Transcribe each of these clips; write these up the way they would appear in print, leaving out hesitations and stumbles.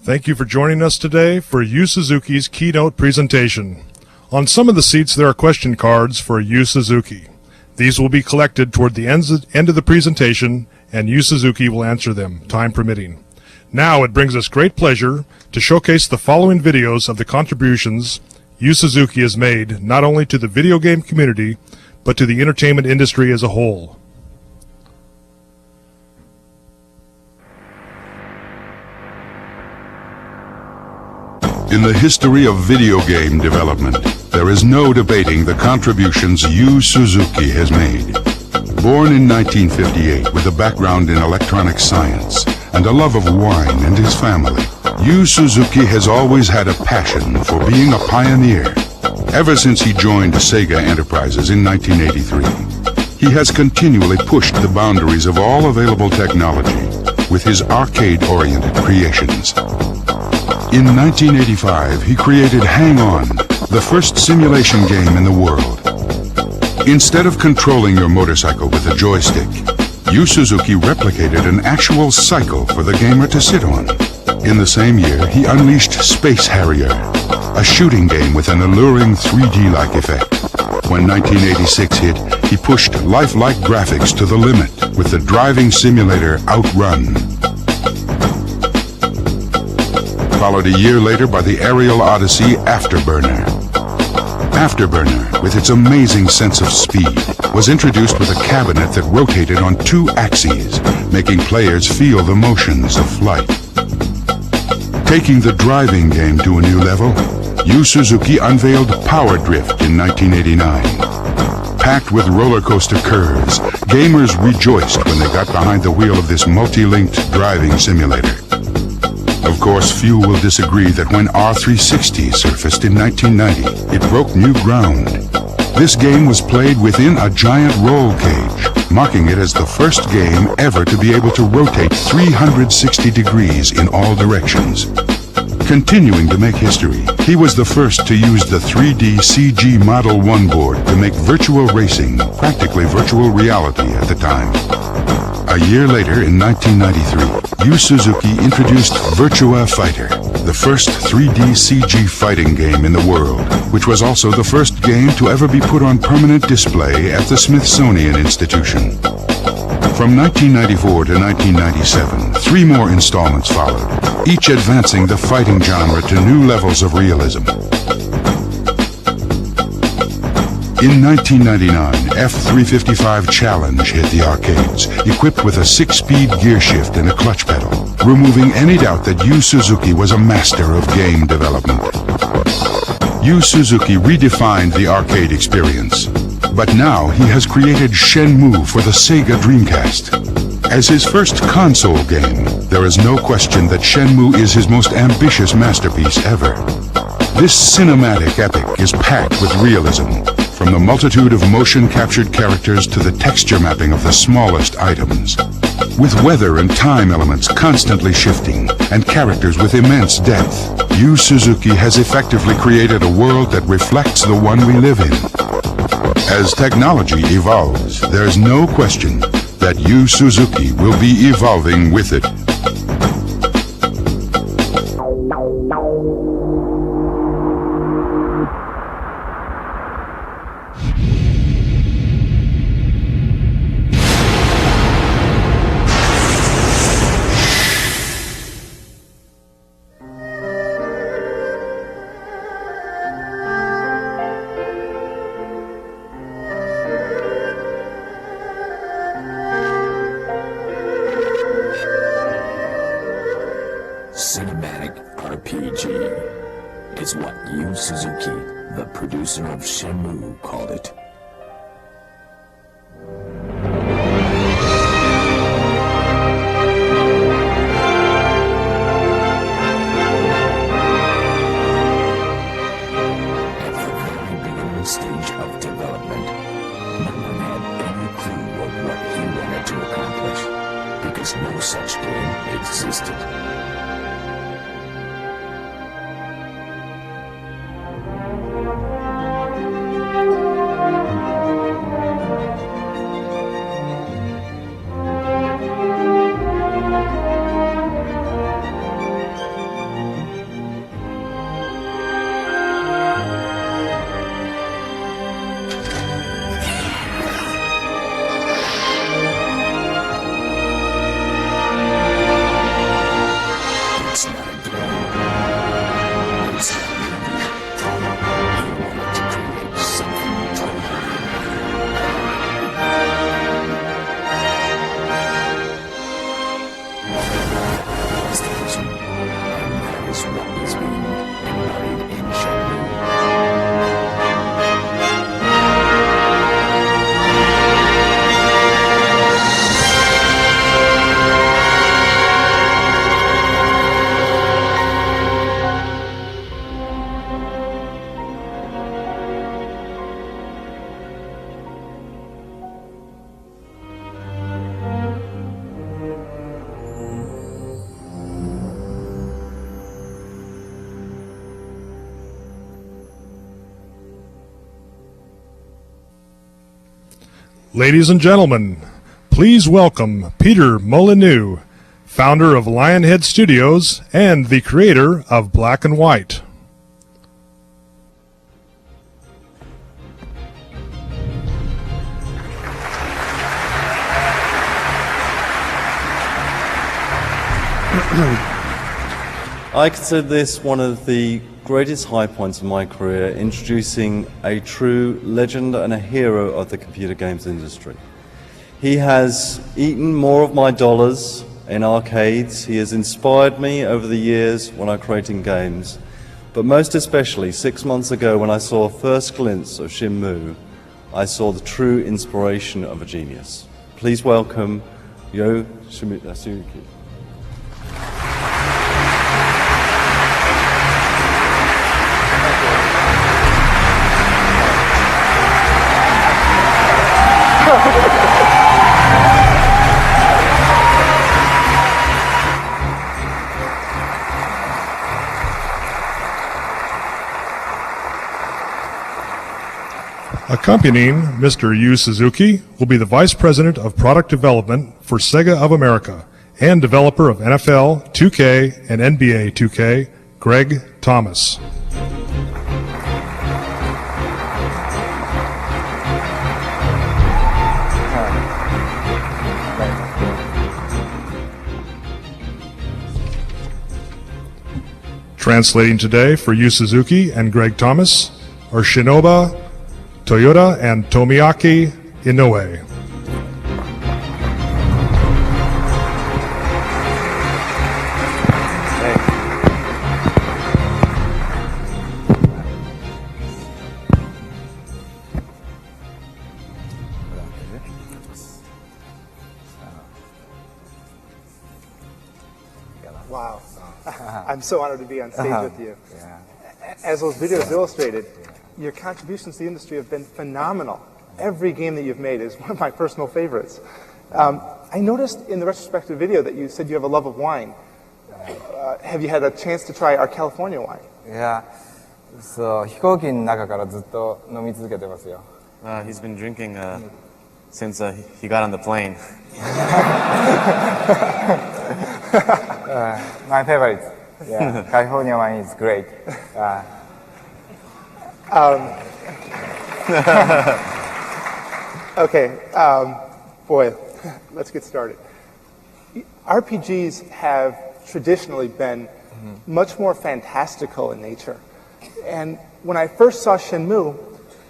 Thank you for joining us today for Yu Suzuki's keynote presentation. On some of the seats there are question cards for Yu Suzuki. These will be collected toward the end of the presentation, and Yu Suzuki will answer them, time permitting. Now it brings us great pleasure to showcase the following videos of the contributions Yu Suzuki has made not only to the video game community, but to the entertainment industry as a whole. In the history of video game development, there is no debating the contributions Yu Suzuki has made. Born in 1958 with a background in electronic science and a love of wine and his family, Yu Suzuki has always had a passion for being a pioneer. Ever since he joined Sega Enterprises in 1983, he has continually pushed the boundaries of all available technology with his arcade-oriented creations. In 1985, he created Hang On, the first simulation game in the world. Instead of controlling your motorcycle with a joystick, Yu Suzuki replicated an actual cycle for the gamer to sit on. In the same year, he unleashed Space Harrier, a shooting game with an alluring 3D-like effect. When 1986 hit, he pushed lifelike graphics to the limit with the driving simulator Outrun. Followed a year later by the aerial odyssey Afterburner. Afterburner, with its amazing sense of speed, was introduced with a cabinet that rotated on 2 axes, making players feel the motions of flight. Taking the driving game to a new level, Yu Suzuki unveiled Power Drift in 1989. Packed with roller coaster curves, gamers rejoiced when they got behind the wheel of this multi-linked driving simulator. Of course, few will disagree that when R360 surfaced in 1990, it broke new ground. This game was played within a giant roll cage, marking it as the first game ever to be able to rotate 360 degrees in all directions. Continuing to make history, he was the first to use the 3D CG Model 1 board to make virtual racing practically virtual reality at the time. A year later, in 1993, Yu Suzuki introduced Virtua Fighter, the first 3D CG fighting game in the world, which was also the first game to ever be put on permanent display at the Smithsonian Institution. From 1994 to 1997, 3 more installments followed, each advancing the fighting genre to new levels of realism. In 1999, F355 Challenge hit the arcades, equipped with a 6-speed gear shift and a clutch pedal, removing any doubt that Yu Suzuki was a master of game development. Yu Suzuki redefined the arcade experience, but now he has created Shenmue for the Sega Dreamcast. As his first console game, there is no question that Shenmue is his most ambitious masterpiece ever. This cinematic epic is packed with realism, from the multitude of motion-captured characters to the texture mapping of the smallest items. With weather and time elements constantly shifting, and characters with immense depth, Yu Suzuki has effectively created a world that reflects the one we live in. As technology evolves, there's no question that Yu Suzuki will be evolving with it. Cinematic RPG is what Yu Suzuki, the producer of Shenmue, called it. At the very beginning stage of development, no one had any clue of what he wanted to accomplish, because no such game existed. Ladies and gentlemen, please welcome Peter Molyneux, founder of Lionhead Studios and the creator of Black and White. I consider this one of the greatest high points of my career, introducing a true legend and a hero of the computer games industry. He has eaten more of my dollars in arcades. He has inspired me over the years when I'm creating games. But most especially, 6 months ago when I saw a first glimpse of Shenmue, I saw the true inspiration of a genius. Please welcome Yu Suzuki. Accompanying Mr. Yu Suzuki will be the Vice President of Product Development for Sega of America and developer of NFL, 2K, and NBA 2K, Greg Thomas. Translating today for Yu Suzuki and Greg Thomas are Shinoba Toyota and Tomiaki Inoue. Wow. I'm so honored to be on stage with you. As those videos illustrated, your contributions to the industry have been phenomenal. Every game that you've made is one of my personal favorites. I noticed in the retrospective video that you said you have a love of wine. Have you had a chance to try our California wine? いや、そう飛行機の中からずっと飲み続けてますよ。He's been drinking since he got on the plane. My favorite. Yeah, California wine is great. Okay, boy, let's get started. RPGs have traditionally been much more fantastical in nature. And when I first saw Shenmue,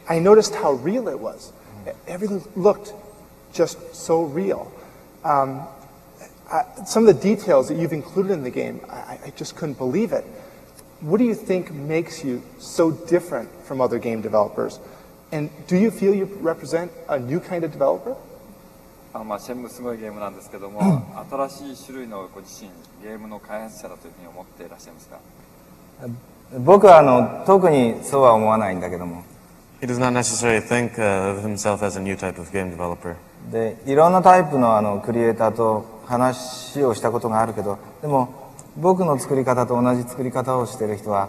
I noticed how real it was. Everything looked just so real. Some of the details that you've included in the game, I just couldn't believe it. What do you think makes you so different from other game developers? And do you feel you represent a new kind of developer? シェンムすごいゲームなんですけども、新しい種類のご自身、ゲームの開発者だというふうに思っていらっしゃいますか？僕は特にそうは思わないんだけども。He does not necessarily think of himself as a new type of game developer. で、いろんなタイプのクリエイターと話をしたことがあるけど、でも僕の作り方と同じ作り方をしている人は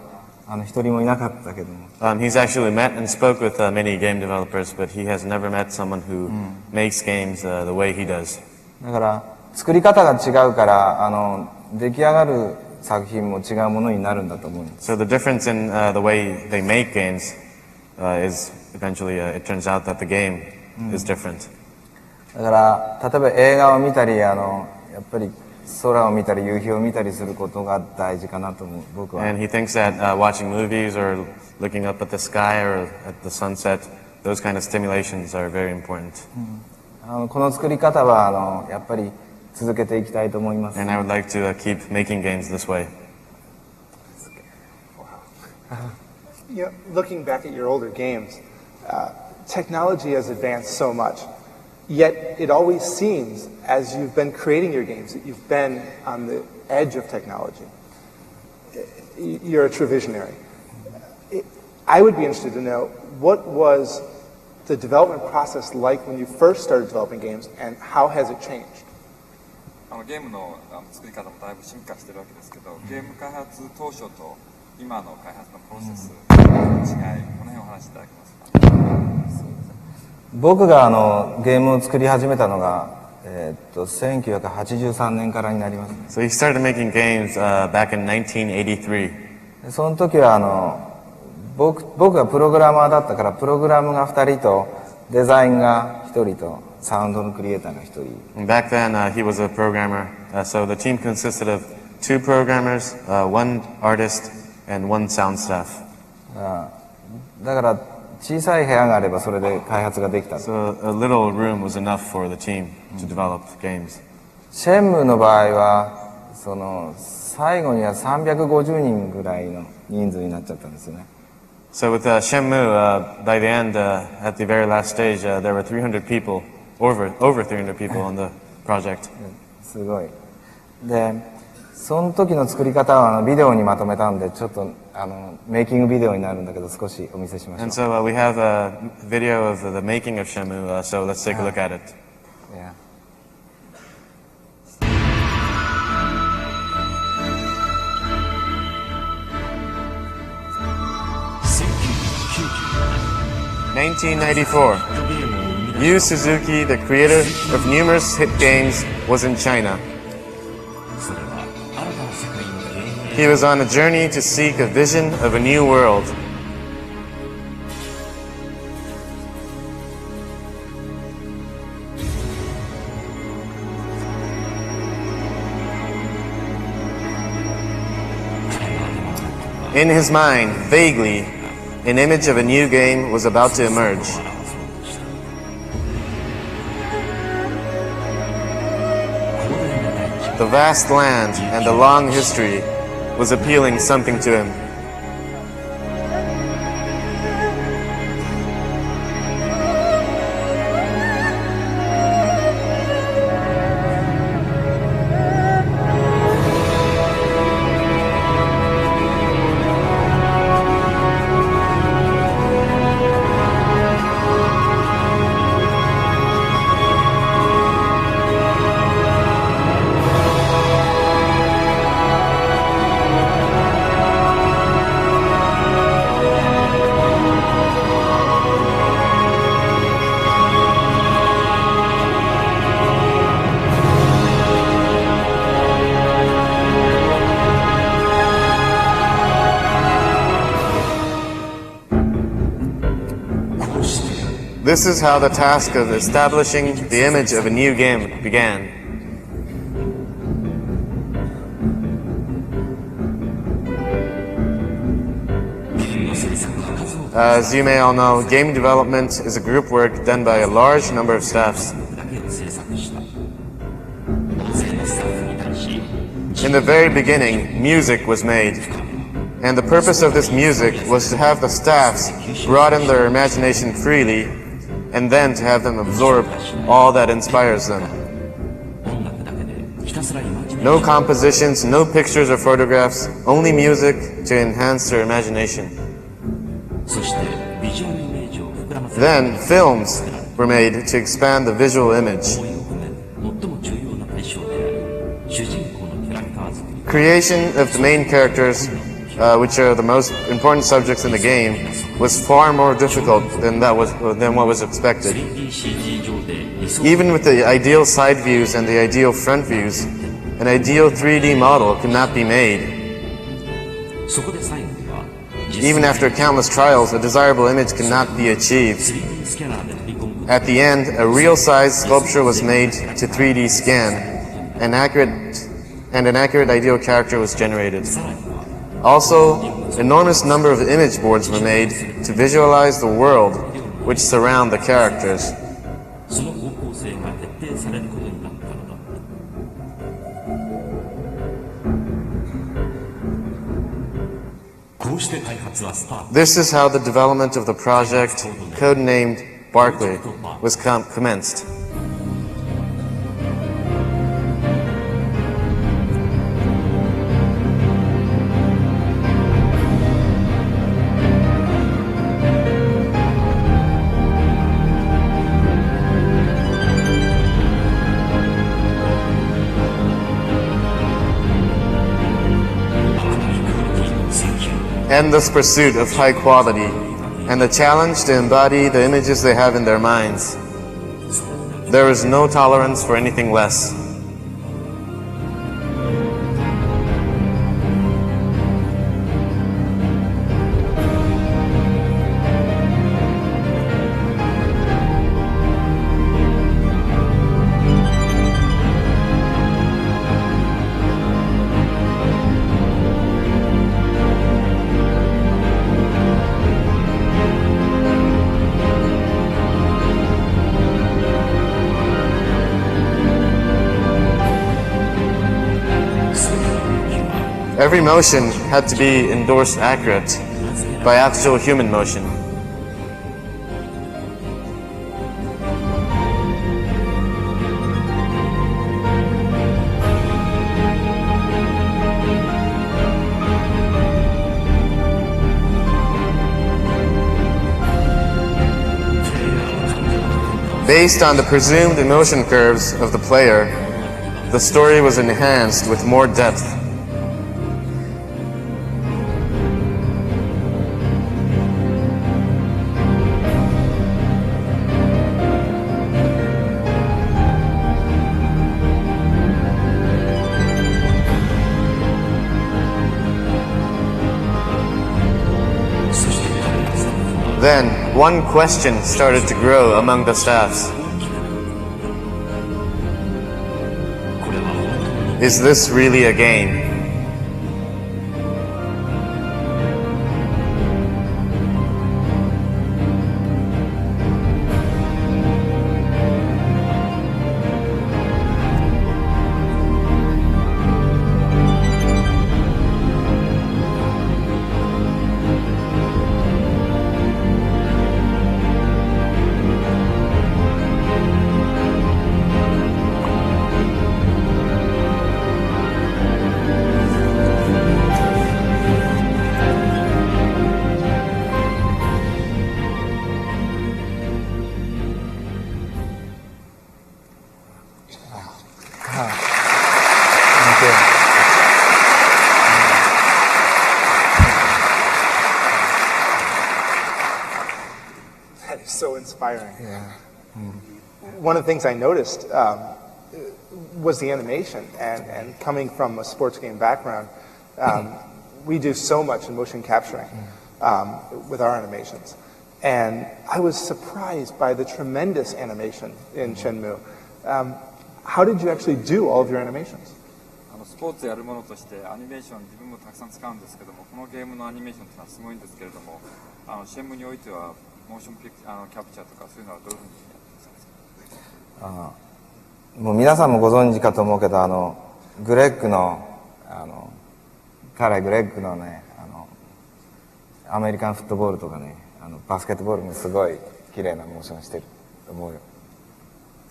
一人もいなかったけども。He's actually met and spoke with many game developers, but he has never met someone who makes games the way he does. だから作り方が違うから出来上がる作品も違うものになるんだと思うんです。So the difference in the way they make games is eventually it turns out that the game is different. だから例えば映画を見たりやっぱり空を見たり夕日を見たりすることが大事かなと思う僕は。And he thinks that watching movies or looking up at the sky or at the sunset, those kind of stimulations are very important. この作り方はやっぱり続けていきたいと思います。And I would like to keep making games this way. Looking back at your older games, technology has advanced so much. Yet it always seems, as you've been creating your games, that you've been on the edge of technology. You're a true visionary. I would be interested to know, what was the development process like when you first started developing games, and how has it changed? ゲームの作り方もだいぶ進化してるわけですけど、ゲーム開発当初と今の開発のプロセスの違い、この辺をお話しいただけますか？僕がゲームを作り始めたのが、1983年からになりますね。 So he started making games back in 1983. その時は僕がプログラマーだったから、プログラムが2人とデザインが1人とサウンドのクリエイターが1人。 And back then, he was a programmer. So the team consisted of 2 programmers, 1 artist, and 1 sound staff. だから小さい部屋があればそれで開発ができた。 So a little room was enough for the team to develop games. シェンムーの場合は最後には350人ぐらいの人数になっちゃったんですよね。 So with Shenmue, by the end, at the very last stage, there were 300 people, over 300 people on the project. すごい。で、その時の作り方はビデオにまとめたんで、ちょっとメイキングビデオになるんだけど、少しお見せしましょう。 And so we have a video of the making of Shenmue, so let's take a look at it. Yeah. In 1994, Yu Suzuki, the creator of numerous hit games, was in China. He was on a journey to seek a vision of a new world. In his mind, vaguely, an image of a new game was about to emerge. The vast land and the long history was appealing something to him. This is how the task of establishing the image of a new game began. As you may all know, game development is a group work done by a large number of staffs. In the very beginning, music was made. And the purpose of this music was to have the staffs broaden their imagination freely, and then to have them absorb all that inspires them. No compositions, no pictures or photographs, only music to enhance their imagination. Then films were made to expand the visual image. Creation of the main characters, which are the most important subjects in the game, was far more difficult than what was expected. Even with the ideal side views and the ideal front views, an ideal 3D model could not be made. Even after countless trials, a desirable image could not be achieved. At the end, a real-size sculpture was made to 3D scan, and an accurate ideal character was generated. Also, enormous number of image boards were made to visualize the world which surround the characters. This is how the development of the project, codenamed Barclay, was commenced. Endless pursuit of high quality, and the challenge to embody the images they have in their minds. There is no tolerance for anything less. Every motion had to be endorsed accurate by actual human motion. Based on the presumed emotion curves of the player, the story was enhanced with more depth. Then, one question started to grow among the staffs. Is this really a game? That is so inspiring. Yeah. One of the things I noticed was the animation, and coming from a sports game background, we do so much in motion capturing with our animations. And I was surprised by the tremendous animation in Shenmue. How did you actually do all of your animations? スポーツやるものとしてアニメーション自分もたくさん使うんですけども、このゲームのアニメーションというのはすごいんですけれども、シェンムにおいてはモーションキャプチャーとかそういうのはどういうふうにやってますか？もう皆さんもご存知かと思うけど、グレッグの彼グレッグのね、アメリカンフットボールとかね、バスケットボールもすごい綺麗なモーションしてると思うよ。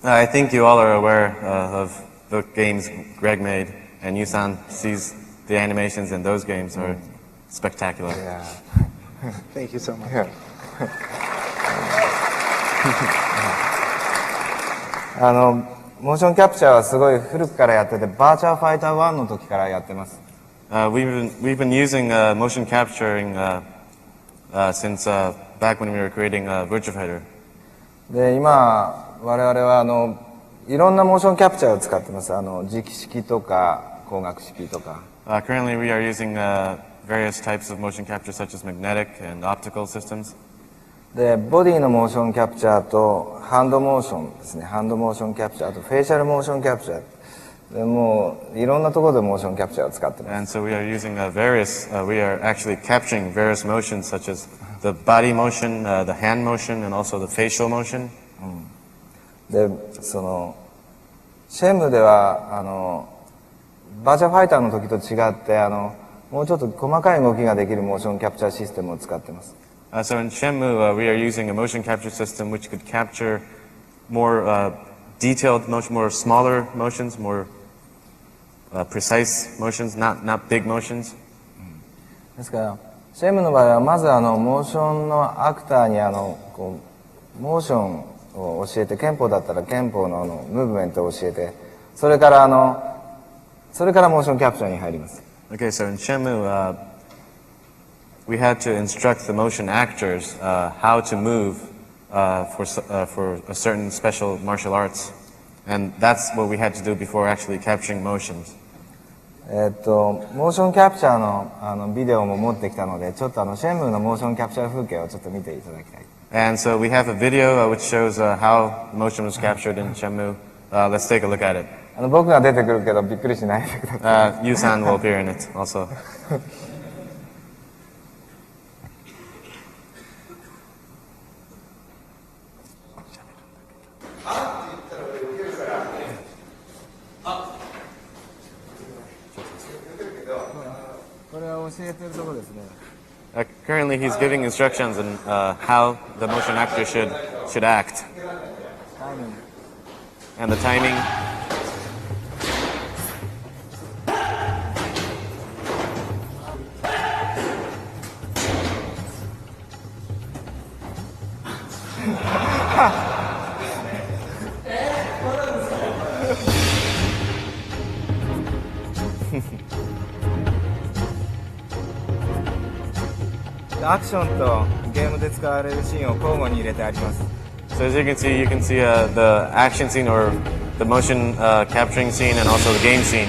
I think you all are aware of the games Greg made, and Yusan sees the animations in those games are spectacular. Yeah. Thank you so much. モーションキャプチャーはすごい古くからやってて、バーチャーファイター1の時からやってます。We've been using motion capturing since back when we were creating Virtua Fighter. で、今、我々はいろんなモーションキャプチャーを使ってます。磁気式とか、光学式とか。Currently we are using various types of motion capture such as magnetic and optical systems. で、ボディのモーションキャプチャーと、ハンドモーションですね。ハンドモーションキャプチャーと、フェイシャルモーションキャプチャー。でもう、いろんなところでモーションキャプチャーを使ってます。And so we are using we are actually capturing various motions such as the body motion, the hand motion, and also the facial motion. で、シェンムでは、バーチャファイターの時と違って、もうちょっと細かい動きができるモーションキャプチャーシステムを使ってます。So in Shenmue, we are using a motion capture system which could capture more detailed motion, more smaller motions, more precise motions, not big motions. ですから、シェンムの場合はまずモーションのアクターにモーションを教えて、憲法だったら憲法のムーブメントを教えて、それからモーションキャプチャーに入ります。Okay, so in Shenmue, we had to instruct the motion actors how to move for a certain special martial arts. And that's what we had to do before actually capturing motions. モーションキャプチャーのビデオも持ってきたので、ちょっとシェンムーのモーションキャプチャー風景をちょっと見ていただきたい。And so we have a video which shows how motion was captured in Shenmue. Let's take a look at it. 僕が出てくるけどびっくりしないでください。Yu-san will appear in it also. これは教えてるところですね。Currently, he's giving instructions on how the motion actor should act. And the timing. So as you can see the action scene or the motion capturing scene and also the game scene.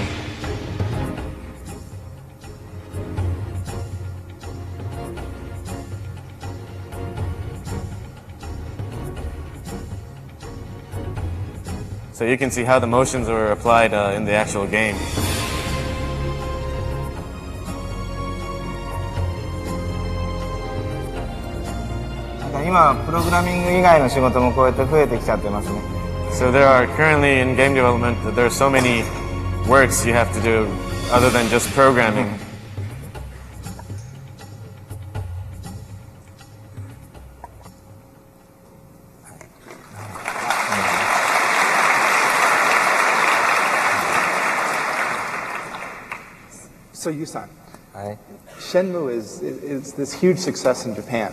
So you can see how the motions were applied in the actual game. 今プログラミング以外の仕事もこうやって増えてきちゃってますね。So there are currently in game development there are so many works you have to do other than just programming. So Yu-san, はい。 Shenmue is this huge success in Japan,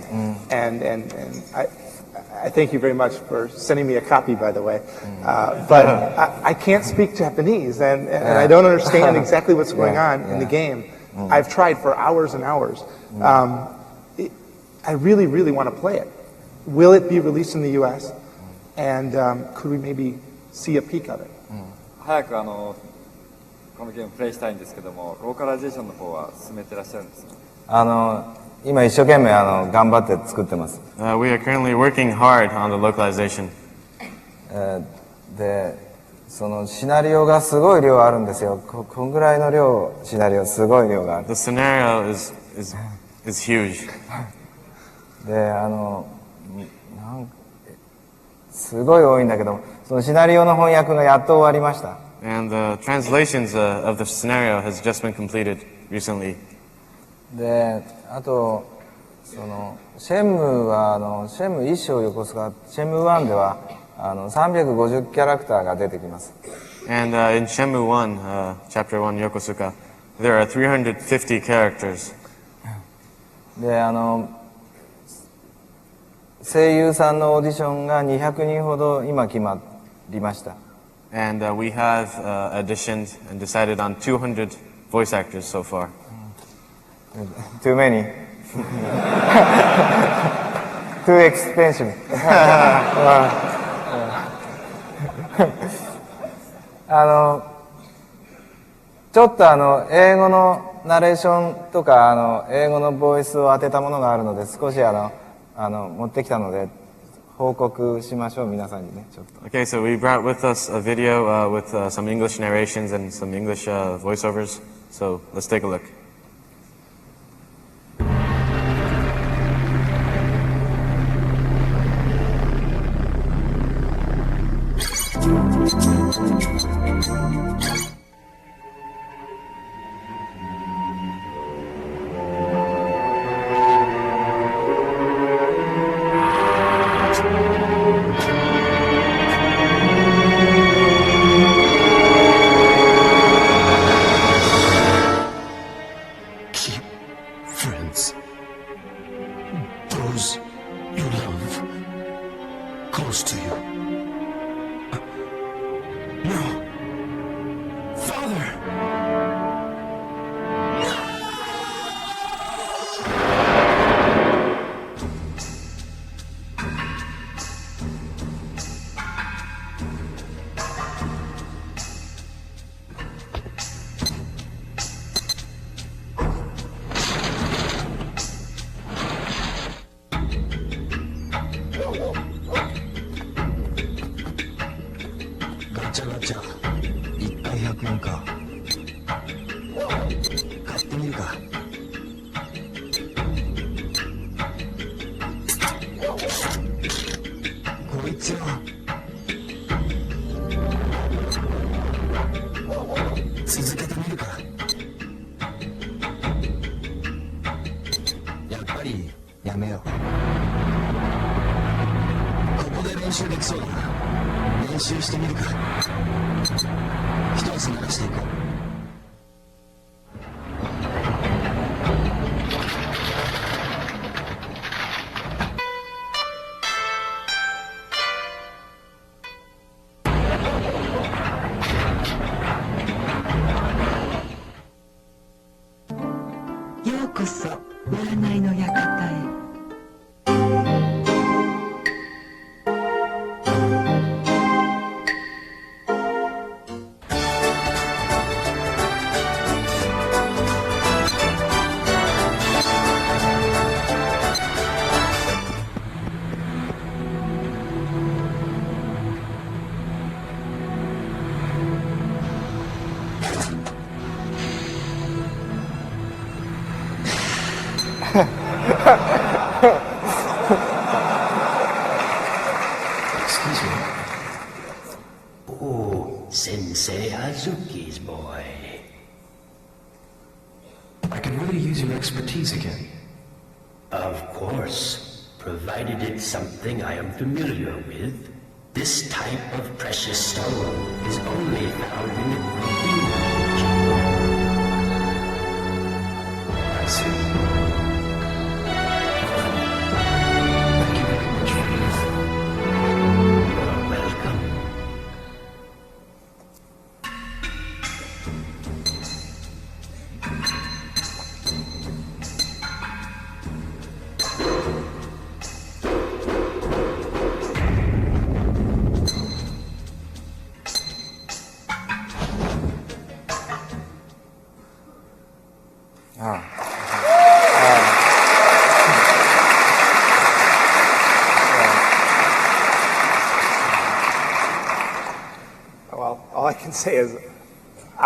and I thank you very much for sending me a copy, by the way. But I can't speak Japanese, and I don't understand exactly what's going on in the game. I've tried for hours and hours. I really, really want to play it. Will it be released in the U.S.? And could we maybe see a peek of it? 早くこのゲームプレイしたいんですけども、ローカライゼーションの方は進めてらっしゃるんですか？今一生懸命頑張って作ってます。We are currently working hard on the localization. で、そのシナリオがすごい量あるんですよ。こんぐらいの量、シナリオすごい量がある。The scenario is huge. ですごい多いんだけど、そのシナリオの翻訳がやっと終わりました。And the translations of the scenario has just been completed recently. で、あとそのシェンムーはシェンムー1章横須賀、シェンムー1では350キャラクターが出てきます。And in Shenmue 1, Chapter 1, Yokosuka, there are 350 characters. で、声優さんのオーディションが200人ほど今決まりました。And we have auditioned and decided on 200 voice actors so far. Too many. Too expensive. ちょっと英語のナレーションとか英語のボイスを当てたものがあるので少し持ってきたので報告しましょう皆さんにねちょっと。Okay, so we brought with us a video with some English narrations and some English voiceovers. So let's take a look. 話ができそうだな。練習してみるか。一つ鳴らしていこう。ようこそ占いの館へ。Excuse me. Oh, Sensei Hazuki's boy. I could really use your expertise again. Of course, provided it's something I am familiar with. This type of precious stone is only found in the Green. I see. Thank you very much for your... You're welcome. Well, all I can say is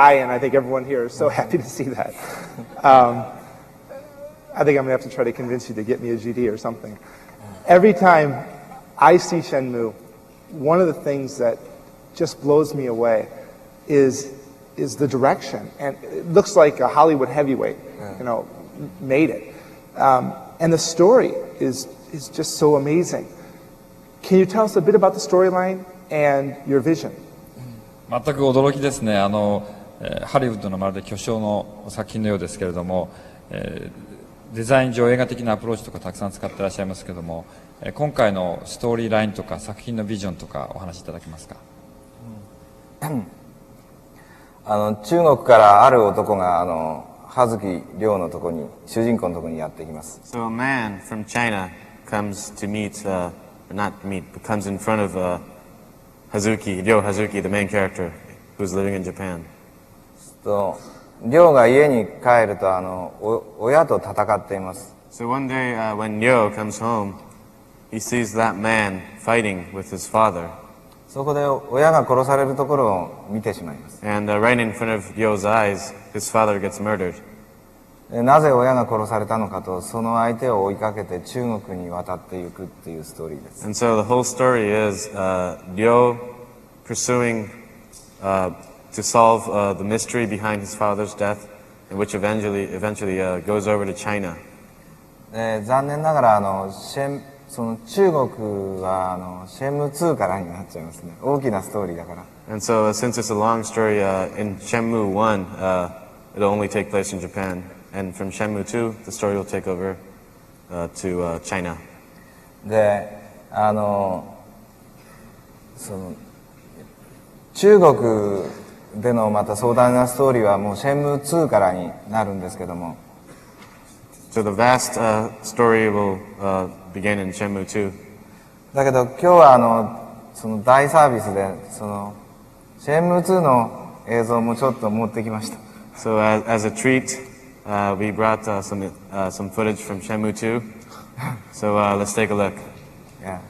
and I think everyone here is so happy to see that. I think I'm going to have to try to convince you to get me a GD or something. Every time I see Shenmue, one of the things that just blows me away is the direction. And it looks like a Hollywood heavyweight, made it. And the story is just so amazing. Can you tell us a bit about the storyline and your vision? 全く驚きですね。ハリウッドのまるで巨匠の作品のようですけれども、デザイン上映画的なアプローチとかたくさん使っていらっしゃいますけれども、今回のストーリーラインとか作品のビジョンとかお話しいただけますか。中国からある男が葉月亮のとこに主人公のとこにやってきます。 So a man from China comes to meet, or not meet, but comes in front of Hazuki, Ryo Hazuki, the main character, who's living in Japan. と亮が家に帰ると親と戦っています。 So one day when Ryo comes home, he sees that man fighting with his father. そこで親が殺されるところを見てしまいます。 And right in front of Ryo's eyes, his father gets murdered. なぜ親が殺されたのかとその相手を追いかけて中国に渡っていくっていうストーリーです。 And so the whole story is Ryo pursuing to solve the mystery behind his father's death, and which eventually goes over to China. 残念ながらその中国はシェンムー2からになっちゃいますね。大きなストーリーだから。 And so since it's a long story, in Shenmue 1, it'll only take place in Japan. And from Shenmue 2, the story will take over to China. で、その中国でのまた壮大なストーリーはもうシェンムー2からになるんですけども。So the vast story will begin in Shenmue 2. だけど今日はその大サービスでそのシェンムー2の映像もちょっと持ってきました。 So as a treat, we brought some footage from Shenmue 2. So let's take a look. Yeah.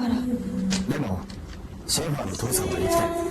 から。でもシェーファーの父さんは生きてる。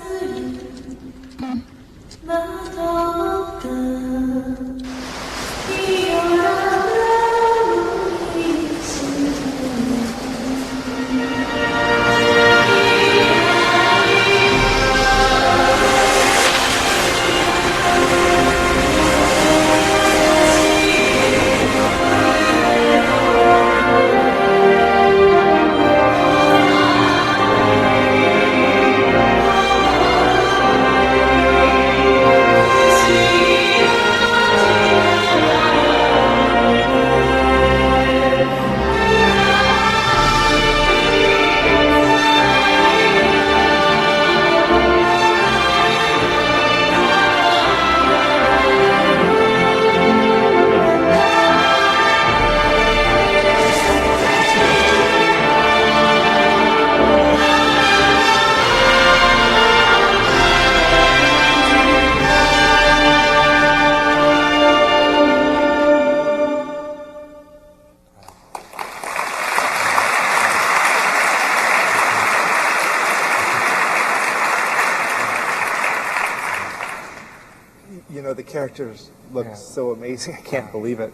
You know, the characters look so amazing. I can't believe it.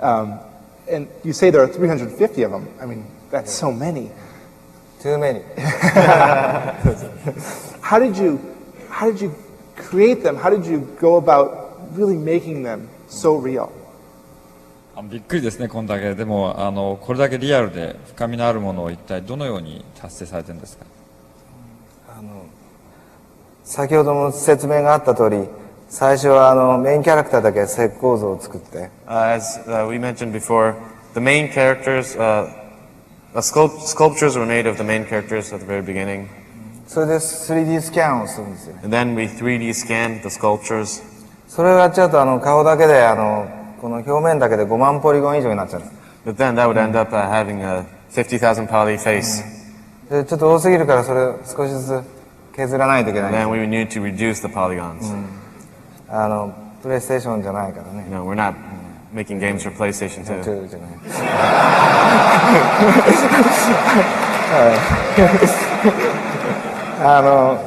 And you say there are 350 of them. I mean, that's so many. Too many. How did you create them? How did you go about really making them so real? びっくりですね、こんだけ。でもこれだけリアルで深みのあるものを一体どのように達成されてるんですか？先ほども説明があった通り、最初はメインキャラクターだけ石膏像を作って、As we mentioned before, the main characters, sculptures were made of the main characters at the very beginning. それで 3D スキャンをするんですよ。And then we 3D scanned the sculptures. それがちょっと顔だけでこの表面だけで5万ポリゴン以上になっちゃうんです。But then that would end up having a 50,000 poly face. でちょっと多すぎるからそれ少しずつ削らないといけないん And で then we would need to reduce the polygons. す。プレイステーションじゃないからね。 No, we're not making games for PlayStation 2. 2じゃない。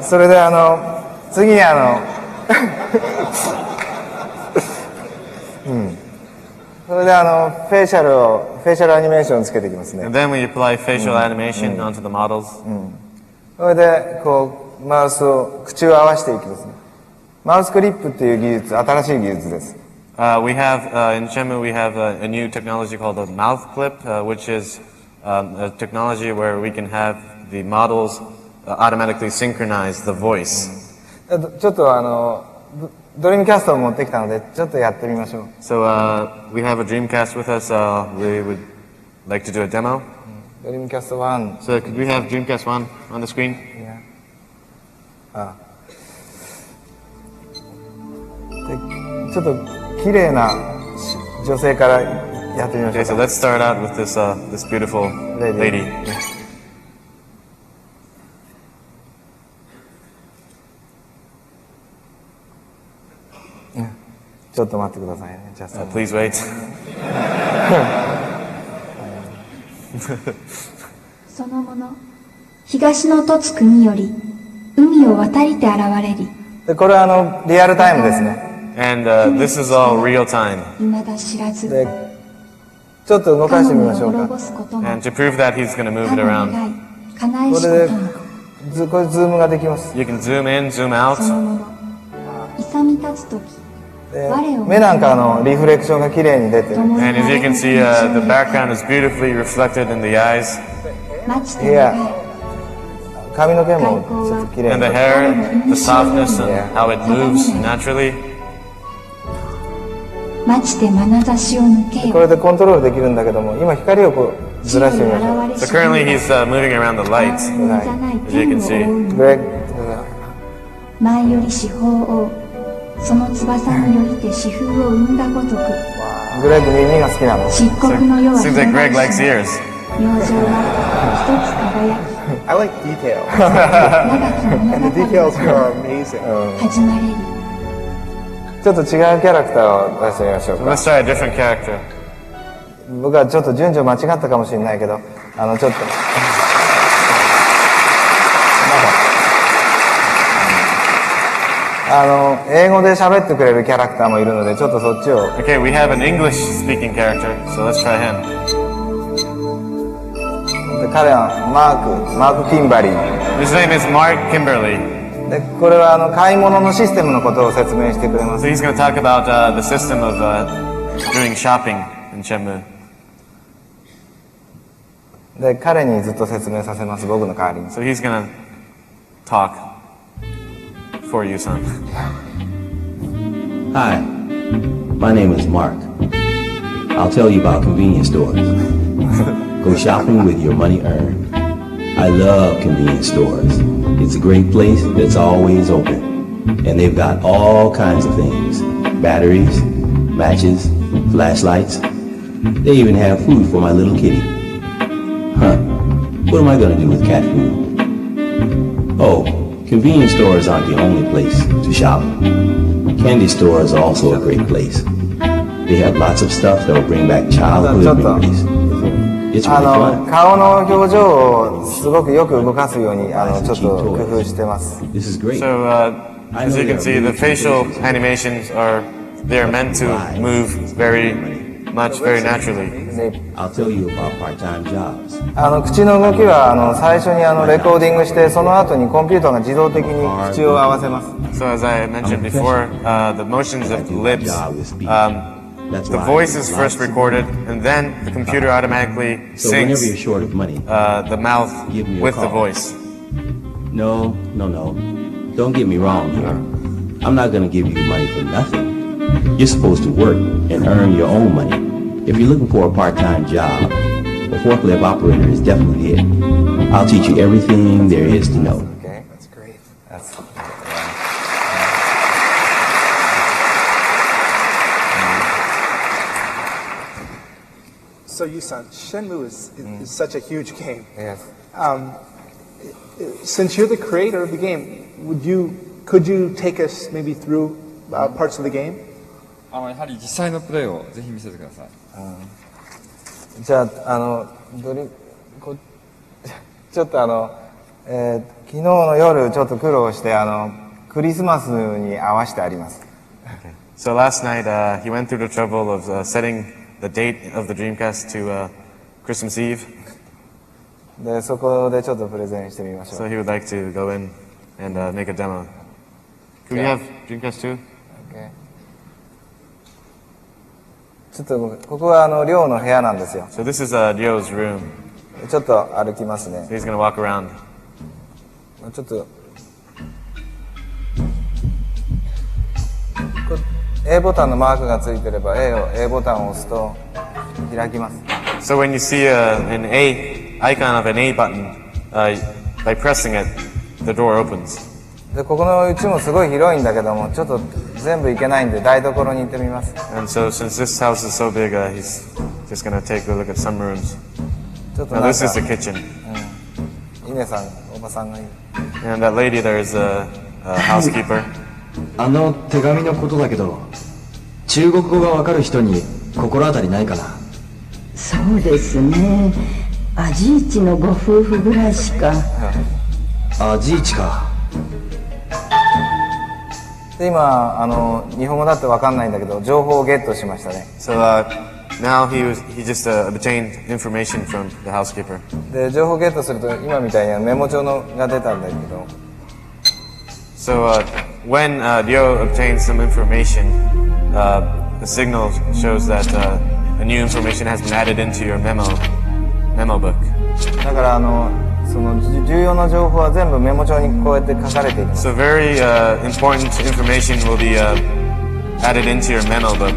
それで次にそれでフェイシャルアニメーションをつけていきますね。 And then we apply facial animation onto the models. それでこうマウスを口を合わせていきますね。マウスクリップっていう技術、新しい技術です。We have, in Shenmue, we have a new technology called a mouth clip, which is a technology where we can have the models automatically synchronize the voice. ちょっとドリームキャストを持ってきたので、ちょっとやってみましょう。 So we have a Dreamcast with us. We would like to do a demo. ドリームキャスト1。So could we have Dreamcast 1 on the screen? でちょっと綺麗な女性からやってみましょ Okay, う so か。 let's start out with this this beautiful lady. ちょっと待ってくださいね。じゃあ Please wait. その後の東の凸国より海を渡りて現れり。でこれはリアルタイムですね。 And this is all real time. 未だ知らず。でちょっと動かしてみましょうか。 And to prove that, he's going to move it around. 叶えしこれでことも。これズームができます。 You can zoom in, zoom out. その後の勇み立つ時。で目なんかリフレクションが綺麗に出て、 And as you can see, the background is beautifully reflected in the eyes. 待ちていや願い。髪の毛もちょっと綺麗 And the に。 hair, the softness, and how it moves naturally. 待ちて眼差しを抜けよ。これでコントロールできるんだけども、今光をこうずらしてみましょう。 So currently he's moving around the light. じゃない As you 天 can を see. 覆うの。グレッグ前より四方を覆う。その翼によりて四風を生んだごとく。グレッグ耳が好きなの。漆黒の世は Seems like Greg likes ears. 明星は一つ輝き。 I like details. 長き物 And the 語 details here are amazing. 始まれり。ちょっと違うキャラクターを出してみましょう So か。 let's try a different character. 僕はちょっと順序間違ったかもしれないけど、ちょっと。英語で喋ってくれるキャラクターもいるので、ちょっとそっちを。 Okay, we have an English-speaking character, so let's try him. で彼はマーク・キンバリー。 His name is Mark Kimberly. で、これは買い物のシステムのことを説明してくれま So す。 he's going to talk about the system of doing shopping in Shenmue. で、彼にずっと説明させます、僕の代わりに。 So he's going to talk for you, son. Hi, my name is Mark. I'll tell you about convenience stores. Go shopping with your money earned. I love convenience stores. It's a great place that's always open. And they've got all kinds of things. Batteries, matches, flashlights. They even have food for my little kitty. Huh, what am I gonna do with cat food? Oh, convenience stores aren't the only place to shop. Candy stores are also a great place. They have lots of stuff that will bring back childhood memories. It's really fun. 顔の表情をすごくよく動かすようにちょっと工夫してます。 This is great. So, as you can see, the facial animations they're meant to move very naturally. I'll tell you about part-time jobs. 口の動きは最初にレコーディングして、その後にコンピューターが自動的に口を合わせます。 So as I mentioned before, the motions of the lips, the voice is first recorded, and then the computer automatically So whenever you're syncs short of money, the mouth give me a with the call. voice. No. Don't get me wrong here. I'm not gonna give you money for nothing. You're supposed to work and earn your own money. If you're looking for a part-time job, a forklift operator is definitely it. I'll teach you everything there is to know. Okay, that's great. So Yu-san, Shenmue is such a huge game. Yes. Since you're the creator of the game, could you take us maybe through parts of the game? やはり実際のプレイをぜひ見せてください。じゃあちょっと昨日の夜ちょっと苦労してクリスマスに合わせてあります。 So last night, he went through the trouble of setting the date of the Dreamcast to Christmas Eve. で、そこでちょっとプレゼンしてみましょ So う。 he would like to go in and make a demo. Could we have Dreamcast 2? Okay. ちょっとここは寮の部屋なんですよ。 So this is Ryo's room. ちょっと歩きますね So。he's going to walk around. ちょっとA ボタンのマークがついてれば A ボタンを押すと開きます。 So when you see an A icon of an A button, by pressing it, the door opens. で、ここのうちもすごい広いんだけども、ちょっと全部行けないんで台所に行ってみます。 And so since this house is so big, he's just going to take a look at some rooms. ちょっと Now なん this is か the kitchen. 稲さん、おばさんがいる。 And that lady there is a housekeeper. 手紙のことだけど、中国語がわかる人に心当たりないかな。そうですね。アジイチのご夫婦ぐらいしか。アジイチか。で、今日本語だってわかんないんだけど、情報をゲットしましたね。 So now he just obtained information from the housekeeper. で、情報をゲットすると今みたいにメモ帳が出たんだけど。 So when Ryo obtains some information, the signal shows that a new information has been added into your memo book. だからその重要な情報は全部メモ帳にこうやって書かれています。 So very important information will be added into your memo book.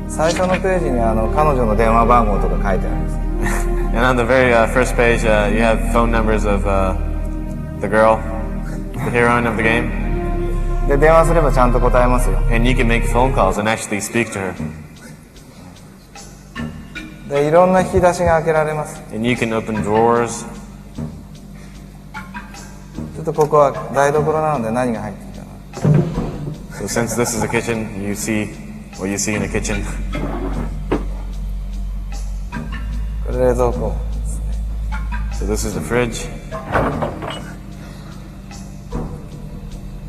最初のページに彼女の電話番号とか書いてあるんです。 And on the very first page, you have phone numbers of the girl, the heroine of the game. で、電話すればちゃんと答えますよ。 And you can make phone calls and actually speak to her. で、いろんな引き出しが開けられます。 And you can open drawers. ちょっとここは台所なので何が入ってるかな。 So since this is a kitchen, you see what you see in a kitchen. これ冷蔵庫ですね。So this is the fridge.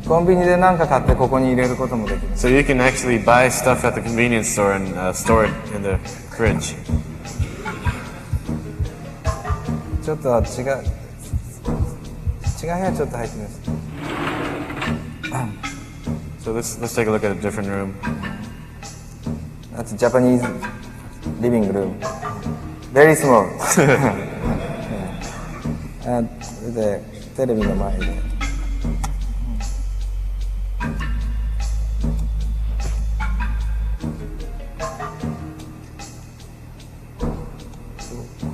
コンビニで何か買ってここに入れることもできます。 So you can actually buy stuff at the convenience store and store it in the fridge. ちょっと違う部屋ちょっと入ってみます。 So let's take a look at a different room. That's Japanese living room. Very small. それでテレビの前で。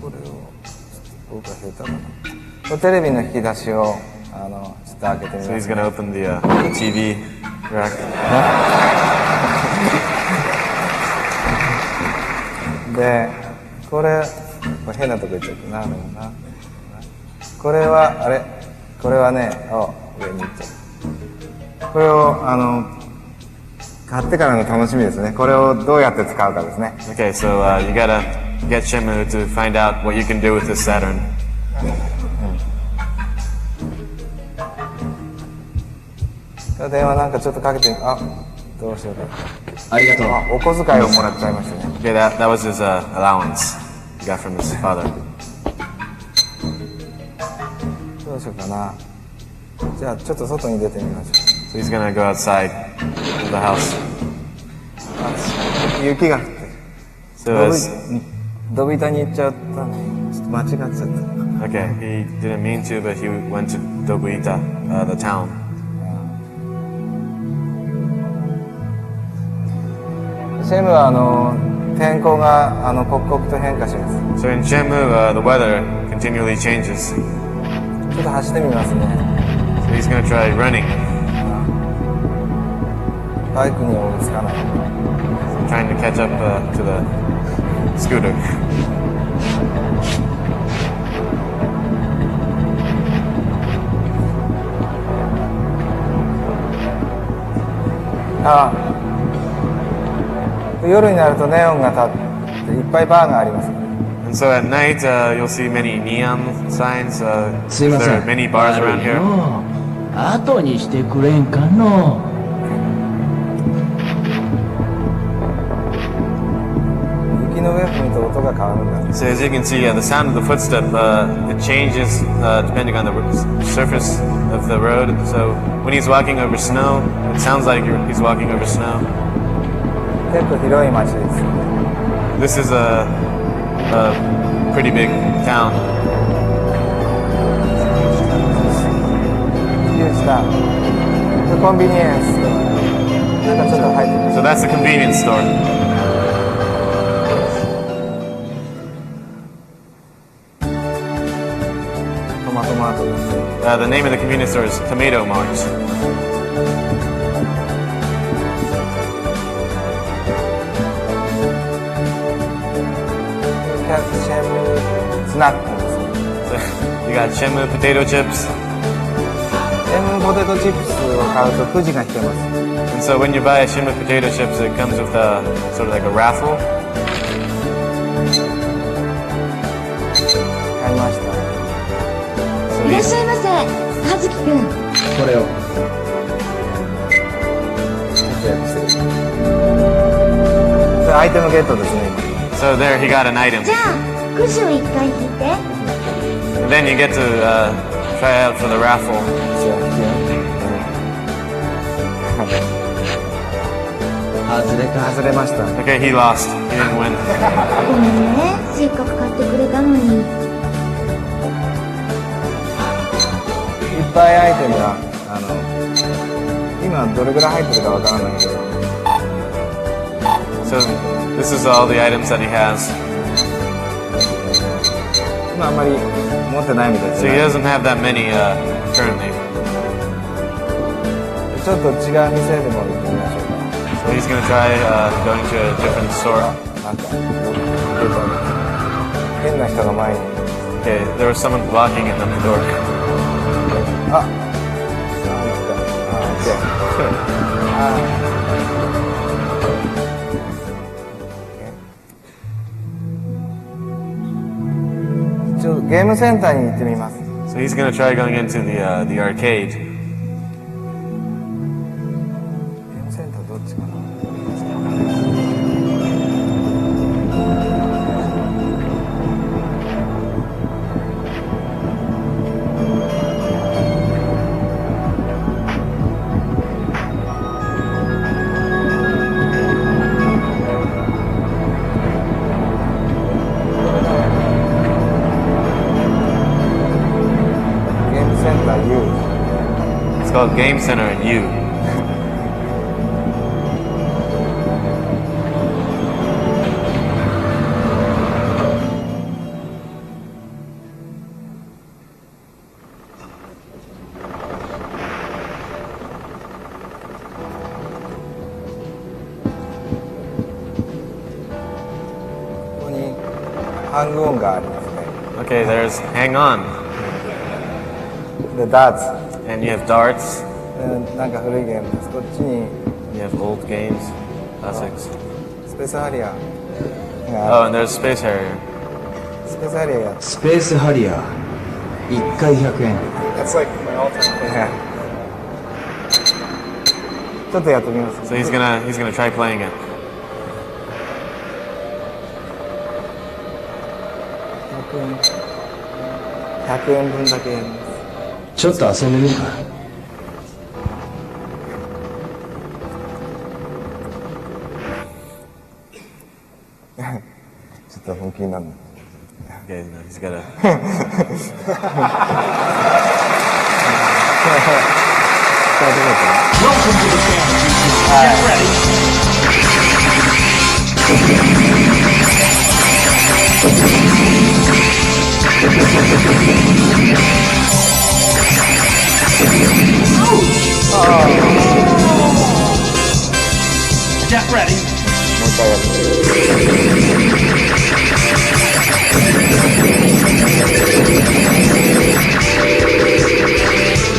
これを僕は下手だな。これテレビの引き出しをちょっと開けてみます。 So he's gonna open the TV rack. で、これ変なとこ行っちゃったな、でもな。これはこれはね、上に行っちゃう。これを買ってからの楽しみですね。これをどうやって使うかですね。 Okay, so you gotta get Shenmue to find out what you can do with this Saturn. 電話なんかちょっとかけてどうしようか。ありがとう。お小遣いをもらっちゃいましたね。 Okay, that was his allowance he got from his father. どうしようかな。じゃあちょっと外に出てみましょ So he's gonna go outside of the house. う。雪が降って。 So as, ドビタに行っちゃったね。ちょっと間違っちゃった。 okay, he didn't mean to, but he went to Dobuita, the town. シェムは天候が刻々と変化します。 So in Shenmue, the weather continually changes. ちょっと走ってみますね。 So he's gonna try running, バイクに追いつかない。 trying to catch up to the scooter. 夜になるとネオンが立っていっぱいバーがあります。 And so at night, you'll see many neon signs. すいませ There ん。 are many bars around here. 後にしてくれんかの。雪の上を踏むと音が変わるんだ。 So as you can see, the sound of the footstep, it changes depending on the surface of the road. So when he's walking over snow, it sounds like he's walking over snow. 結構広い街です。 This is a pretty big town. コンビニエンス。なんかちょっと入ってる。 So that's the convenience store. トマトマートです。 The name of the convenience store is Tomato Mart. シェムスナックです。 So you got Shenmue potato chips. シェムポテトチップスを買うとくじが引けます。 And so when you buy a Shenmue potato chips, it comes with sort of like a raffle. 買いました。 So いらっ he's, しゃいませ、葉月くん。これを。節約してる。それアイテムゲットですね。 so there he got an item. じゃあ、くじを一回引いて。 And then you get to try out for the raffle. 外れか。外れました。 Okay, he lost. He didn't win. ごめんね、せっかく買ってくれたのに。いっぱいアイテムが今どれぐらい入ってるかわからないけど。 So this is all the items that he has. 今あんまり持ってないみたいです So he ね。 doesn't have that many currently. ちょっと違う店でも行ってみましょうか。 So he's gonna try going to a different store. なんか変な人が前に。 Okay, there was someone blocking in the door. あ、一応ゲームセンターに行ってみます。 So he's going to try going into the arcade. ゲームセンターどっちかな。It's called Game Center in U. Okay, there's Hang On. The darts. And you have darts. なんか古いゲームです。こっちに You have old games, classics. スペースハリアー。 Oh, and there's Space Harrier. スペースハリアーや。スペースハリアー1回100円。 That's like my all-time favorite. ちょっとやってみます。 So he's gonna try playing it. 100円分だけやります。ちょっと遊んでみるか。ちょっと本気になるの。 Okay, no, he's gotta. Welcome to the family. Get ready. Get ready. もう一回やる。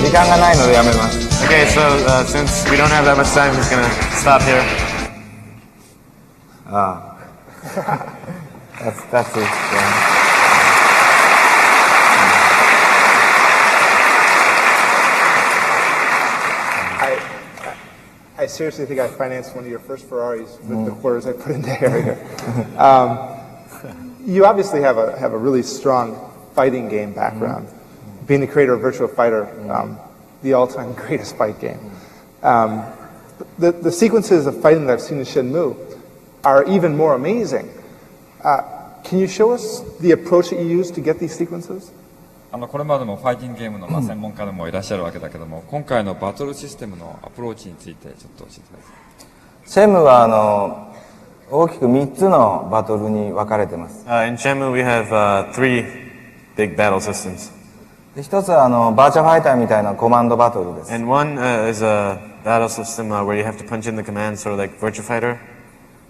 時間がないのでやめます。 Okay, so since we don't have that much time, he's gonna stop here. That's it. I seriously think I financed one of your first Ferraris with the quarters I put into Harrier. You obviously have a really strong fighting game background. Being the creator of Virtua Fighter, the all-time greatest fight game. The sequences of fighting that I've seen in Shenmue are even more amazing. Can you show us the approach that you use to get these sequences? これまでもファイティングゲームの専門家でもいらっしゃるわけだけども、今回のバトルシステムのアプローチについてちょっと教えてください。シェムは大きく3つのバトルに分かれてます。In Shenmue, we have 3 big battle systems. 一つはバーチャファイターみたいなコマンドバトルです。And one is a battle system where you have to punch in the commands, sort of like Virtua Fighter.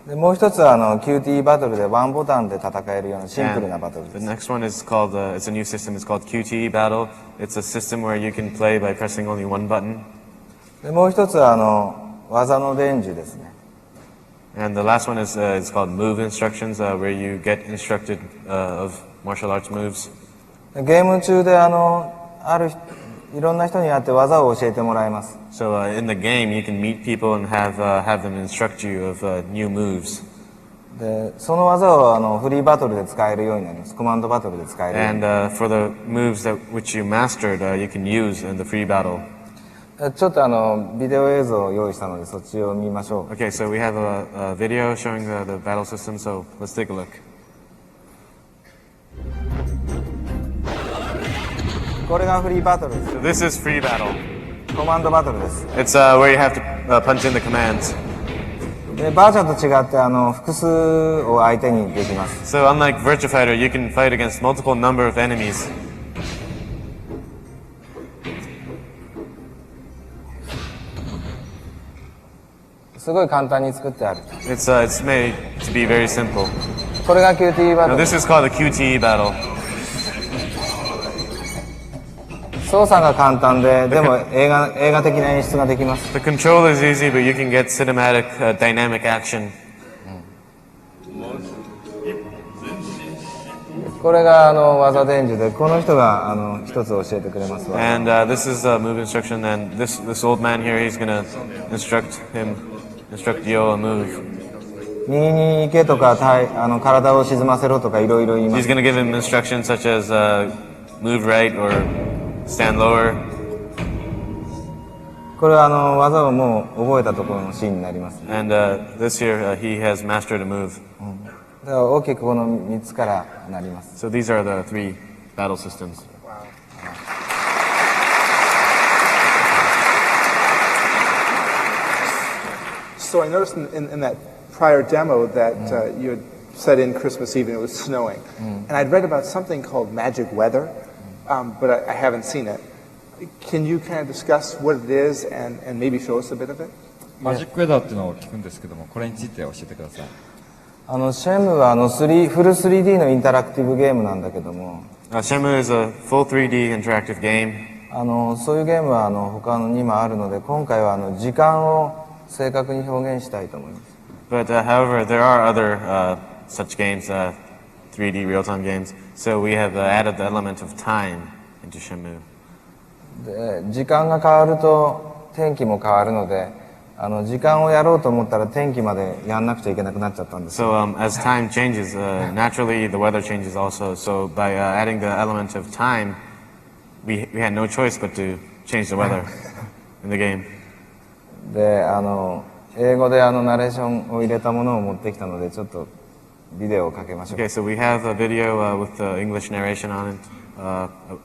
でもう一つはQTE バトルでワンボタンで戦えるようなシンプルなバトルです。 The next one is called, it's a new system, it's called QTE Battle. It's a system where you can play by pressing only one button. でもう一つは技の伝授ですね。And the last one is it's called Move Instructions, where you get instructed of martial arts moves. ゲーム中でいろんな人に会って技を教えてもらいます。So in the game, you can meet people and have them instruct you of new moves. でその技をフリーバトルで使えるようになります。コマンドバトルで使えるように。And for the moves which you mastered, you can use in the free battle. ちょっとビデオ映像を用意したのでそっちを見ましょう。Okay, so we have a video showing the battle system, so let's take a look. これがフリーバトルです。 So this is free battle. コマンドバトルです。 It's where you have to punch in the commands. でバーチャと違って複数を相手にできます。 So unlike Virtua Fighter, you can fight against multiple number of enemies. すごい簡単に作ってある。It's made to be very simple. これが QTE バト Now ル。 this is called the QTE battle. 操作が簡単で、でも映画的な演出ができます。 The control is easy, but you can get cinematic, dynamic action. ここれが技伝授で、この人が一つ教えてくれます。And this is a move instruction, and this old man here, he's gonna instruct Yo a move. 右に行けとか、体を沈ませろとかいろいろ言いま He's す。 gonna give him instructions such as move right or stand lower. これは技をもう覚えたところのシーンになります。 And this here, he has mastered a move. だから大きくこの3つからなります。 So these are the 3 battle systems. So I noticed in that prior demo that you had set in Christmas Eve and it was snowing. And I'd read about something called magic weather, but I haven't seen it. Can you kind of discuss what it is and maybe show us a bit of it? マジックウェダーっていうのを聞くんですけども、これについて教えてください。シェムはフル 3D のインタラクティブゲームなんだけども、Shenmue is a full 3D interactive game. そういうゲームは他にもあるので、今回は時間を正確に表現したいと思います。But however, there are other such games, 3D real-time games. So we have added the element of time into Shenmue. で、時間が変わると天気も変わるので、時間をやろうと思ったら天気までやんなくちゃいけなくなっちゃったんです。So as time changes, naturally the weather changes also. So by adding the element of time, we had no choice but to change the weather in the game. で、英語でナレーションを入れたものを持ってきたので、ちょっとビデオをかけましょう。Okay, so we have a video with the English narration on it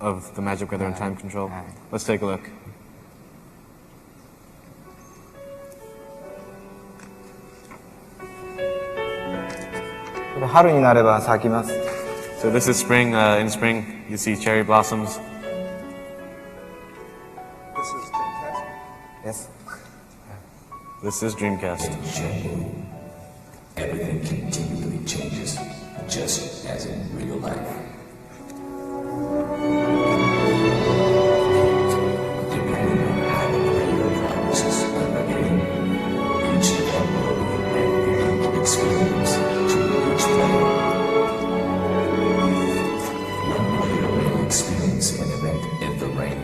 of the magic weather and time control. Let's take a look. これ春になれば咲きます。So this is spring. In spring, you see cherry blossoms. This is Dreamcast? Yes. This is Dreamcast. Everything continually changes, just as in real life. Depending on how the player progresses in the game, each event will be a unique experience to each player. One player may experience an event in the rain.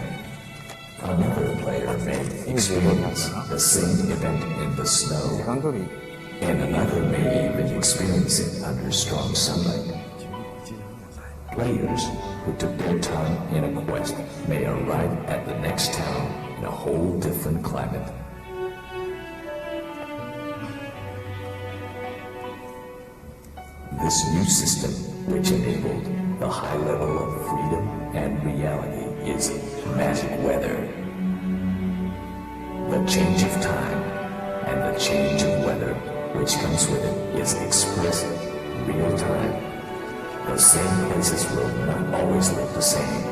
Another player may experience the same event in the snow. 時間通り And another may even experience it under strong sunlight. Players who took their time in a quest may arrive at the next town in a whole different climate. This new system, which enabled the high level of freedom and reality, is magic weather. The change of time and the change of weather which comes with it is expressed real time. The same places will not always look the same.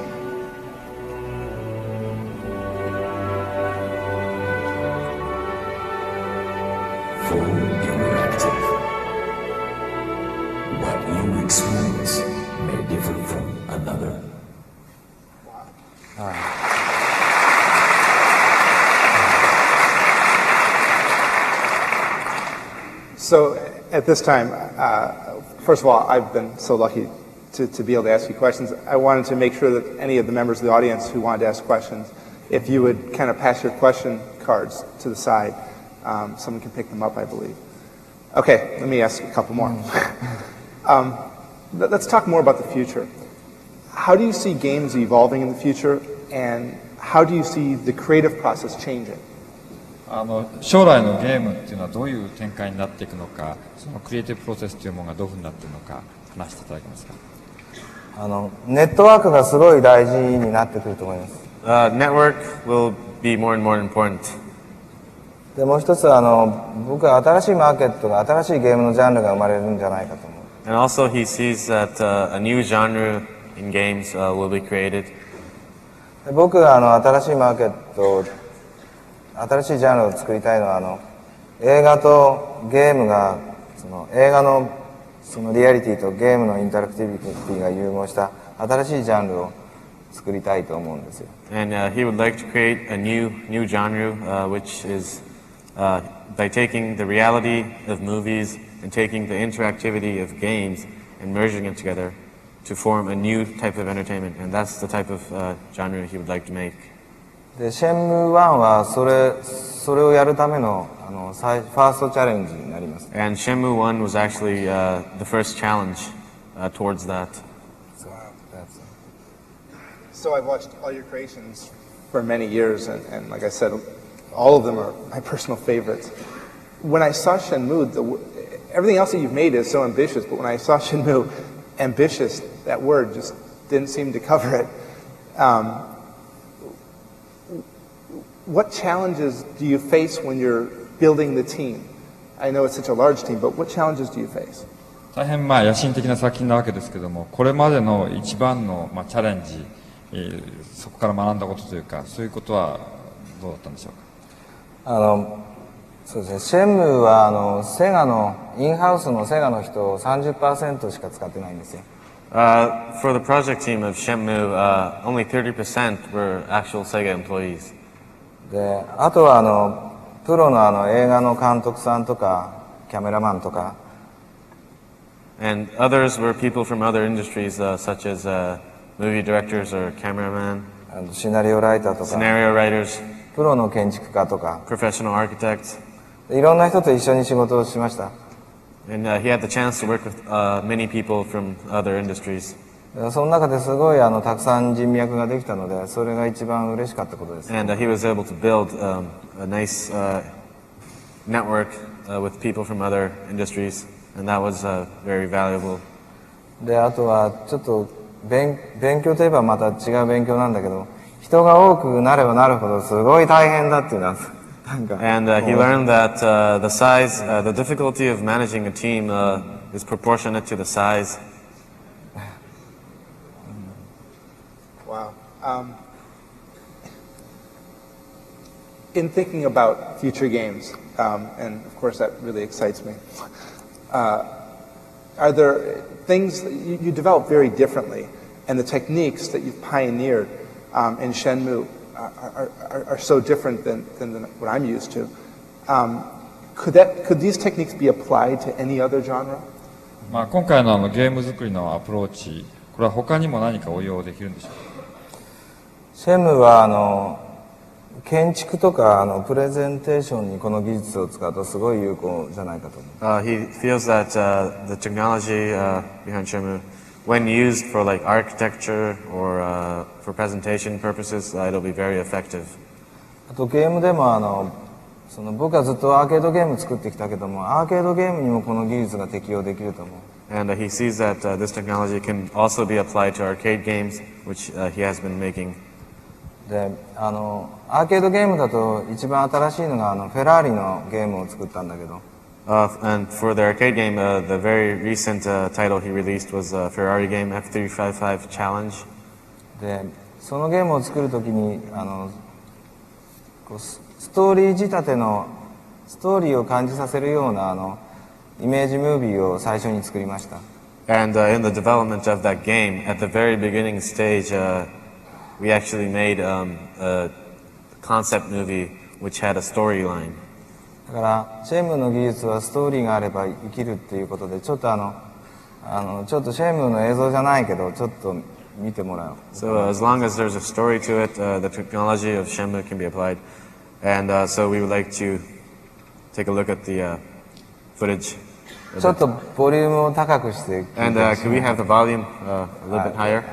Full interactive. What you experience may differ from another. So at this time, first of all, I've been so lucky to be able to ask you questions. I wanted to make sure that any of the members of the audience who wanted to ask questions, if you would kind of pass your question cards to the side, someone can pick them up, I believe. Okay, let me ask a couple more. Let's talk more about the future. How do you see games evolving in the future, and how do you see the creative process changing? 将来のゲームっていうのはどういう展開になっていくのか、そのクリエイティブプロセスというものがどういうふうになっているのか話していただけますか。ネットワークがすごい大事になってくると思います。Network will be more and more important. でもう一つ僕は新しいマーケットが新しいゲームのジャンルが生まれるんじゃないかと思う。And also he sees that a new genre in games will be created. で僕が新しいマーケット新しいジャンルを作りたいのは映画とゲームが映画のリアリティとゲームのインタラクティビティが融合した新しいジャンルを作りたいと思うんですよ。And he would like to create a new genre, which is by taking the reality of movies and taking the interactivity of games and merging it together to form a new type of entertainment, and that's the type of genre he would like to make. で、シェンムー1はそれをやるためのファーストチャレンジになります。And Shenmue 1 was actually the first challenge towards that. So I've watched all your creations for many years, and like I said, all of them are my personal favorites. When I saw Shenmue, everything else that you've made is so ambitious, but when I saw Shenmue, ambitious, that word just didn't seem to cover it. What challenges do you face when you're building the team? I know it's such a large team, but what challenges do you face? 大変野心的な作品なわけですけども、これまでの一番のチャレンジ、そこから学んだことというか、そういうことはどうだったんでしょうか。そうですね。シェンムーはセガのインハウスのセガの人 30% しか使ってないんですよ。For the project team of Shenmue, only 30% were actual Sega employees. で、あとはプロの映画の監督さんとかキャメラマンとか。And others were people from other industries, such as movie directors or cameraman. シナリオライターとか。Scenario writers. プロの建築家とか。Professional architects. いろんな人と一緒に仕事をしました。And he had the chance to work with many people from other industries. その中ですごいたくさん人脈ができたので、それが一番嬉しかったことです。And he was able to build a nice network with people from other industries, and that was very valuable. で、あとはちょっと勉強といえばまた違う勉強なんだけど、人が多くなればなるほどすごい大変だっていうのは。And he learned that the size, the difficulty of managing a team is proportionate to the size. Wow. In thinking about future games, and of course that really excites me, are there things that you develop very differently, and the techniques that you've pioneered in Shenmue are so different than what I'm used to? Could these techniques be applied to any other genre? 今回のゲーム作りのアプローチ、これは他にも何か応用できるんでしょうか。シェムは建築とかプレゼンテーションにこの技術を使うとすごい有効じゃないかと思う。He feels that the technology behind Shenmue, when used for like architecture or for presentation purposes, it'll be very effective. あとゲームでも僕はずっとアーケードゲーム作ってきたけども、アーケードゲームにもこの技術が適用できると思う。And he sees that this technology can also be applied to arcade games, which he has been making. で、アーケードゲームだと一番新しいのがフェラーリのゲームを作ったんだけど。And for the arcade game, the very recent title he released was a Ferrari game, F355 Challenge. で、そのゲームを作るときにストーリー仕立てのストーリーを感じさせるようなイメージムービーを最初に作りました。And in the development of that game, at the very beginning stage, we actually made a concept movie which had a storyline. だからシェムの技術はストーリーがあれば生きるっていうことで、ちょっとちょっとシェムの映像じゃないけどちょっと見てもらおう。So as long as there's a story to it, the technology of Shenmue can be applied. And so we would like to take a look at the footage. ちょっとボリュームを高くして。And could we have the volume a little bit higher?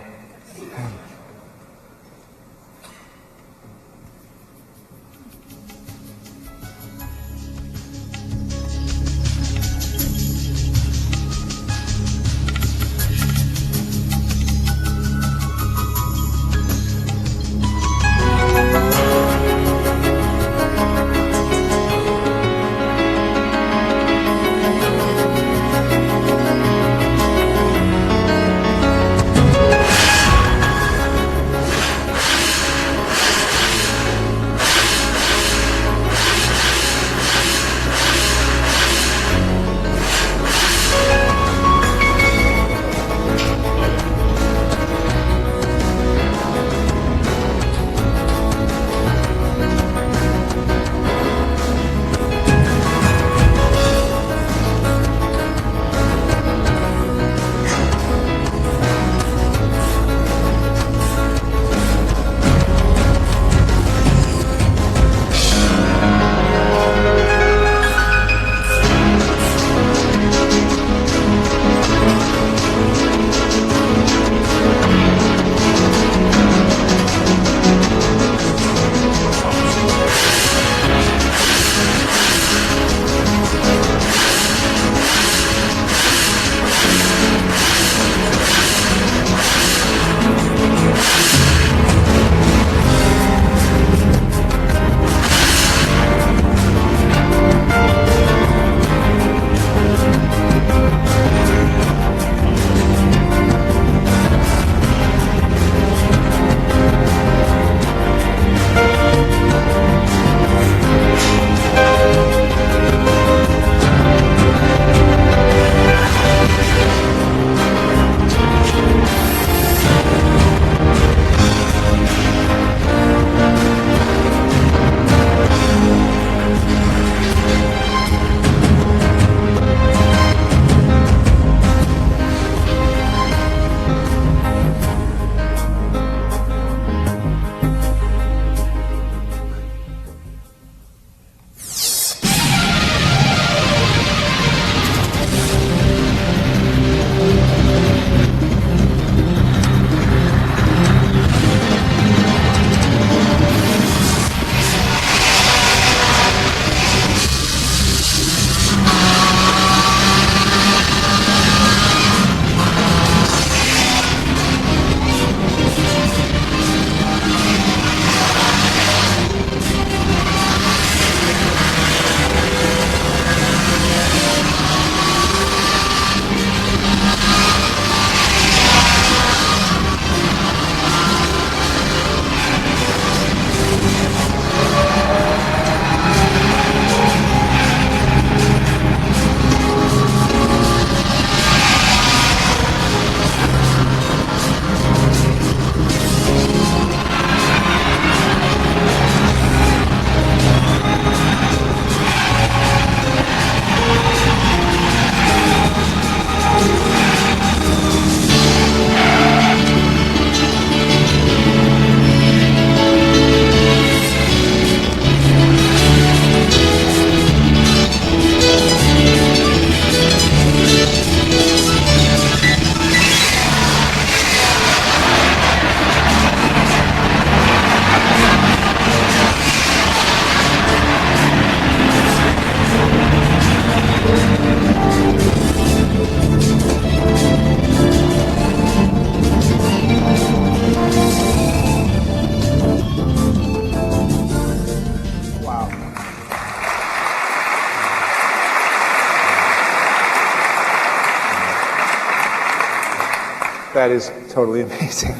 That is totally amazing.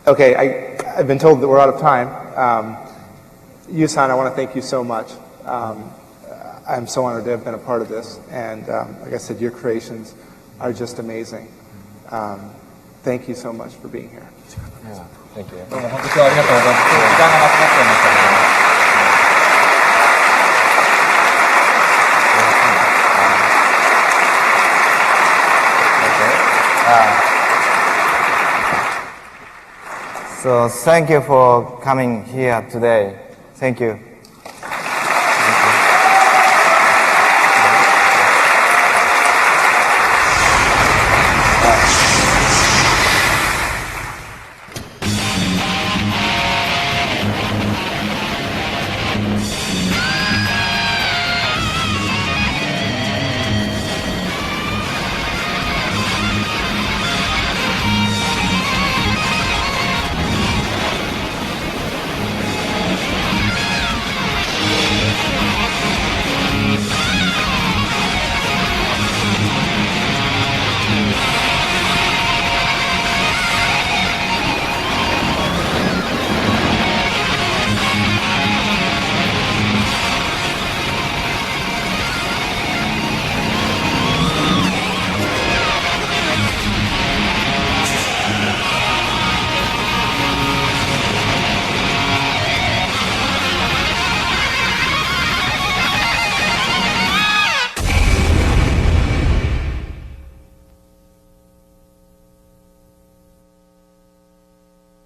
Okay, I've been told that we're out of time. Yu-san, I want to thank you so much. I'm so honored to have been a part of this. And like I said, your creations are just amazing. Thank you so much for being here. Yeah, thank you. どうも本当今日はありがとうございます。時間がなくなっちゃいましたけど。So thank you for coming here today. Thank you.